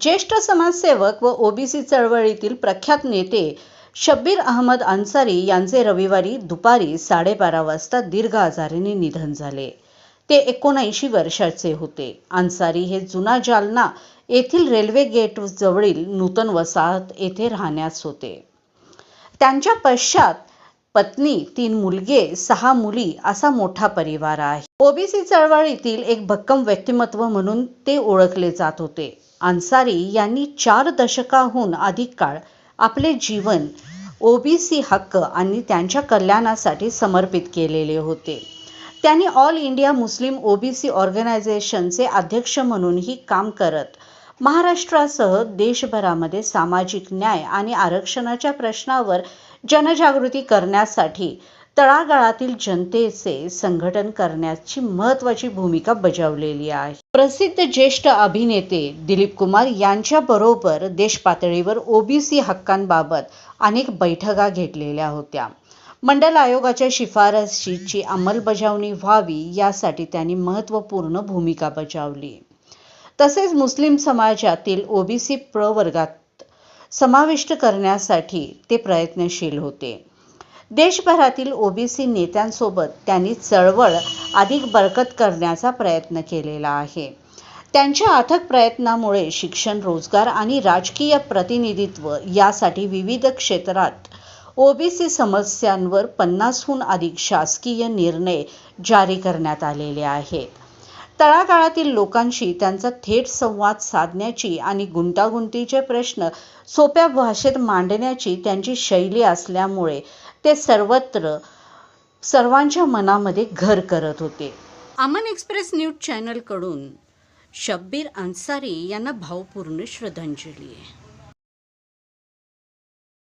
ज्येष्ठ समाजसेवक व ओबीसी चळवळीतील प्रख्यात नेते शब्बीर अहमद अन्सारी यांचे रविवारी दुपारी 12:30 वाजता दीर्घ आजाराने निधन झाले. ते 79 वर्षाचे होते. अन्सारी हे जुना जालना येथील रेल्वे गेट जवळील नूतन वसाहत येथे राहण्यास होते. त्यांच्या पश्चात पत्नी, 3 मुलगे, 6 मुली असा मोठा परिवार आहे. ओबीसी चळवळीतील एक भक्कम व्यक्तिमत्व म्हणून ते ओळखले जात होते. अन्सारी यांनी 4 दशकाहून अधिक काळ आपले जीवन ओबीसी हक्क आणि त्यांच्या कल्याणासाठी समर्पित केलेले होते. त्यांनी ऑल इंडिया मुस्लिम ओबीसी ऑर्गनायझेशनचे अध्यक्ष म्हणूनही काम करत महाराष्ट्रासह देशभरामध्ये सामाजिक न्याय आणि आरक्षणाच्या प्रश्नावर जनजागृती करण्यासाठी तळागाळातील जनतेचे संघटन करण्याची महत्त्वाची भूमिका बजावलेली आहे. प्रसिद्ध ज्येष्ठ अभिनेते दिलीप कुमार यांच्याबरोबर देशपातळीवर ओबीसी हक्कांबाबत अनेक बैठका घेतलेल्या होत्या. मंडल आयोगाच्या शिफारशीची अंमलबजावणी व्हावी यासाठी त्यांनी महत्त्वपूर्ण भूमिका बजावली. तसेच मुस्लिम समाजातील ओबीसी प्रवर्गात समाविष्ट करण्यासाठी ते प्रयत्नशील होते. देशभरातील ओबीसी नेत्यांसोबत त्यांनी चळवळ अधिक बळकट करण्याचा प्रयत्न केलेला आहे. त्यांच्या अथक प्रयत्नामुळे शिक्षण, रोजगार आणि राजकीय प्रतिनिधित्व यासाठी विविध क्षेत्रात ओबीसी समस्यांवर 50हून अधिक शासकीय निर्णय जारी करण्यात आलेले आहेत. तळागाळातील लोकांशी त्यांचा थेट संवाद साधण्याची आणि गुंतागुंतीचे प्रश्न सोप्या भाषेत मांडण्याची त्यांची शैली असल्यामुळे ते सर्वत्र सर्वांच्या मनामध्ये घर करत होते. अमन एक्सप्रेस न्यूज चॅनलकडून शब्बीर अन्सारी यांना भावपूर्ण श्रद्धांजली.